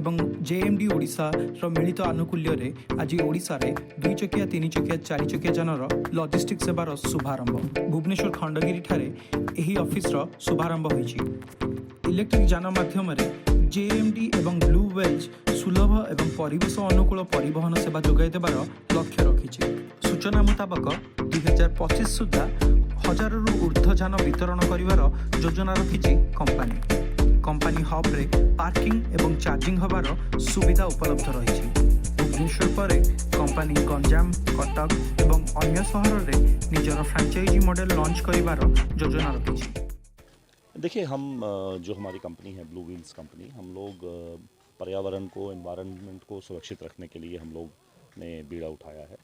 एवं जेएमडी ओडिशा रो मिलित आनुकूल्य रे आज ओडिशा रे 2 चकिया 3 चकिया 4 चकिया जानर लॉजिस्टिक सेवार शुभारंभ भुवनेश्वर खंडगिरी ठारे एही ऑफिस रो शुभारंभ होईची। इलेक्ट्रिक जान माध्यम रे जेएमडी एवं ब्लू वेल्स सुलभ एवं परिवेश अनुकूल परिवहन सेवा जोगाई देबार लक्ष्य रखिछि। सूचना मुताबक 2025 सुधा 1000 रु ऊर्ध्व जान वितरण करिवार योजना रखिछि कंपनी हब रे पार्किंग एवं चार्जिंग हबार सुविधा उपलब्ध रही। भुवनेश्वर पर कंपनी गंजाम कटक एवं अन्य शहर रे निजर फ्रांचाइजी मॉडल लॉन्च करिवार योजना रखी। देखिए, हम जो हमारी कंपनी है ब्लू व्हील्स कंपनी, हम लोग पर्यावरण को, एनवायरनमेंट को सुरक्षित रखने के लिए हम लोग ने बीड़ा उठाया है।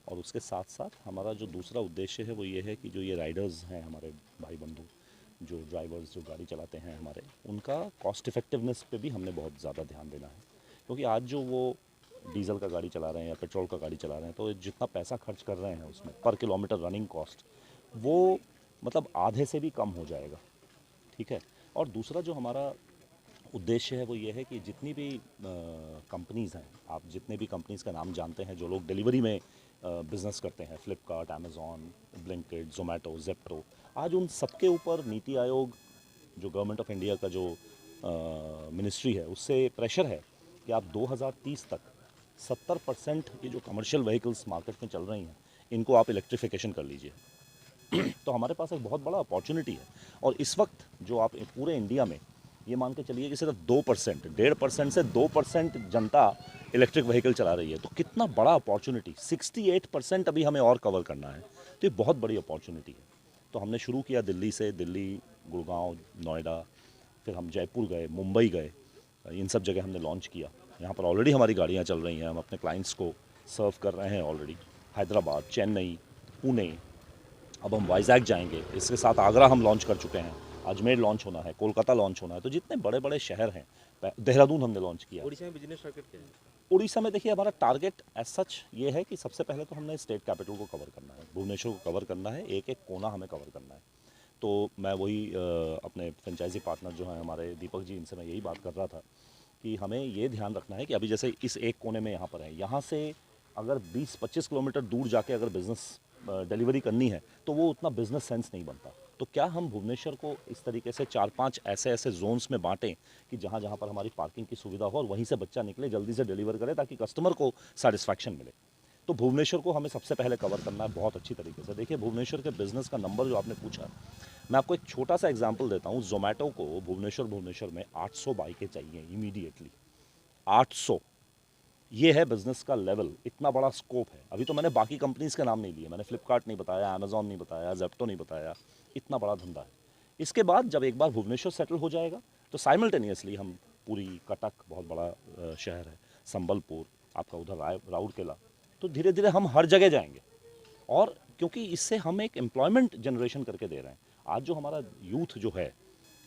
और उसके साथ साथ हमारा जो दूसरा उद्देश्य है वो ये है कि जो ये राइडर्स हैं, हमारे भाई बंधु जो ड्राइवर्स जो गाड़ी चलाते हैं हमारे, उनका कॉस्ट इफ़ेक्टिवनेस पे भी हमने बहुत ज़्यादा ध्यान देना है। क्योंकि आज जो वो डीजल का गाड़ी चला रहे हैं या पेट्रोल का गाड़ी चला रहे हैं, तो जितना पैसा खर्च कर रहे हैं उसमें पर किलोमीटर रनिंग कॉस्ट, वो मतलब आधे से भी कम हो जाएगा। ठीक है। और दूसरा जो हमारा उद्देश्य है वो ये है कि जितनी भी कंपनीज़ हैं, आप जितने भी कंपनीज़ का नाम जानते हैं जो लोग डिलीवरी में बिज़नेस करते हैं, Flipkart, Amazon, Blinkit, Zomato, Zepto, आज उन सबके ऊपर नीति आयोग जो गवर्नमेंट ऑफ इंडिया का जो मिनिस्ट्री है उससे प्रेशर है कि आप 2030 तक 70% ये जो कमर्शियल व्हीकल्स मार्केट में चल रही हैं इनको आप इलेक्ट्रिफिकेशन कर लीजिए। तो हमारे पास एक बहुत बड़ा अपॉर्चुनिटी है। और इस वक्त जो आप पूरे इंडिया में ये मान के चलिए कि सिर्फ 2%, 1.5% से 2% जनता इलेक्ट्रिक व्हीकल चला रही है, तो कितना बड़ा अपॉर्चुनिटी, 68% अभी हमें और कवर करना है। तो ये बहुत बड़ी अपॉर्चुनिटी है। तो हमने शुरू किया दिल्ली से, दिल्ली, गुड़गांव, नोएडा, फिर हम जयपुर गए, मुंबई गए, इन सब जगह हमने लॉन्च किया। यहाँ पर ऑलरेडी हमारी गाड़ियाँ चल रही हैं, हम अपने क्लाइंट्स को सर्व कर रहे हैं ऑलरेडी। हैदराबाद, चेन्नई, पुणे, अब हम वाइजैक जाएंगे, इसके साथ आगरा हम लॉन्च कर चुके हैं, अजमेर लॉन्च होना है, कोलकाता लॉन्च होना है। तो जितने बड़े बड़े शहर हैं, देहरादून हमने लॉन्च किया। उड़ीसा में बिजनेस टारगेट क्या है? उड़ीसा में देखिए, हमारा टारगेट एज सच ये है कि सबसे पहले तो हमने स्टेट कैपिटल को कवर करना है, भुवनेश्वर को कवर करना है, एक एक कोना हमें कवर करना है। तो मैं वही अपने फ्रेंचाइजी पार्टनर जो हैं हमारे दीपक जी, इनसे मैं यही बात कर रहा था कि हमें ये ध्यान रखना है कि अभी जैसे इस एक कोने में यहाँ पर है, यहाँ से अगर 20-25 किलोमीटर दूर जाके अगर बिज़नेस डिलीवरी करनी है तो वो उतना बिजनेस सेंस नहीं बनता। तो क्या हम भुवनेश्वर को इस तरीके से 4-5 ऐसे जोन्स में बांटें कि जहाँ जहाँ पर हमारी पार्किंग की सुविधा हो और वहीं से बच्चा निकले, जल्दी से डिलीवर करे ताकि कस्टमर को सेटिस्फैक्शन मिले। तो भुवनेश्वर को हमें सबसे पहले कवर करना है बहुत अच्छी तरीके से। देखिए, भुवनेश्वर के बिज़नेस का नंबर जो आपने पूछा, मैं आपको एक छोटा सा एग्जाम्पल देता हूँ। ज़ोमैटो को भुवनेश्वर में 800 बाइकें चाहिए इमीडिएटली, 800। ये है बिज़नेस का लेवल, इतना बड़ा स्कोप है। अभी तो मैंने बाकी कंपनीज़ के नाम नहीं लिए, मैंने फ्लिपकार्ट नहीं बताया, अमेज़ॉन नहीं बताया, ज़ेप्टो नहीं बताया, इतना बड़ा धंधा है। इसके बाद जब एक बार भुवनेश्वर सेटल हो जाएगा तो साइमल्टेनियसली हम पूरी कटक, बहुत बड़ा शहर है, संबलपुर, आपका उधर राउरकेला, तो धीरे धीरे हम हर जगह जाएंगे। और क्योंकि इससे हम एक एम्प्लॉयमेंट जनरेशन करके दे रहे हैं। आज जो हमारा यूथ जो है,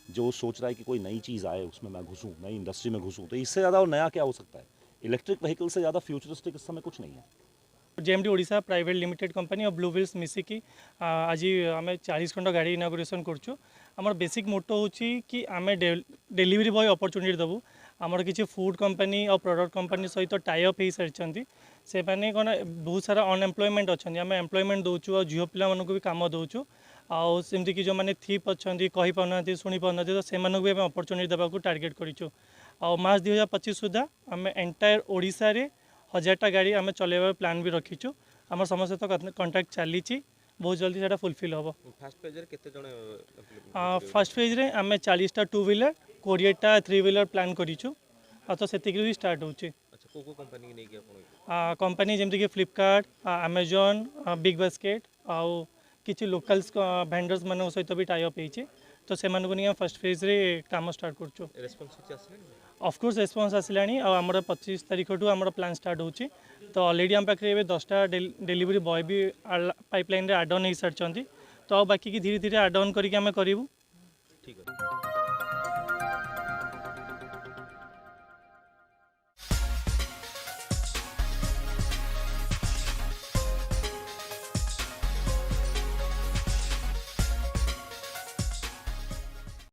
जो सोच रहा है कि कोई नई चीज़ आए उसमें मैं घुसूँ, नई इंडस्ट्री में घुसूँ, तो इससे ज़्यादा और नया क्या हो सकता है? इलेक्ट्रिक व्हीकल से ज़्यादा फ्यूचरिस्टिक इस समय कुछ नहीं है। JMD Odisha private limited company और ब्लू व्हील्स मिसिकी आज आम 40 खंड गाड़ी इनागुरेसन करूँ। आमर बेसिक मोटो होची कि आम डेलीवरी बॉय अपॉर्चुनिटी देवु। आमर किसी फूड कंपनी और प्रोडक्ट कंपनी सहित टाई अप हो सारी से कौन बहुत सारा अनएम्प्लॉयमेंट अच्छा, आम एम्प्लॉयमेंट दूचु और झील पिला भी कम दूचु। आमती कि जो मैंने थीप अच्छा कही पाना शुणी पाना, तो से भी अपॉर्चुनिटी देवाक टार्गेट करूँ। मार्च 2025 सुधा आम एंटायर ओडिशा रे 1000टा गाड़ी आम चलैबार प्लान भी रखीचु। आम समस्त तो कंट्राक्ट चली, बहुत जल्दी से फुलफिल हम। फर्स्ट फेज रे आम 40टा 2 व्हीलर 20टा 3 व्हीलर प्लान करूँ। तो से स्टार्ट हो कंपनी जमती कि फ्लिपकार्ट, अमेज़ॉन, बिग बास्केट आउ किसी लोकल्स भेंडर्स मान सहित भी टाई अप होती। तो से फर्स्ट फेज रे काम स्टार्ट कर। ऑफकोर्स रेस्पॉन्स आसला। आमर 25 तारीख ठू आम प्लान स्टार्ट होची। तो ऑलरेडी आम पाखे 10टा डिलीवरी बॉय भी पाइपलाइन रे एड ऑन हो सारी। तो बाकी धीरे धीरे एड ऑन करके आम करूँ। ठीक है।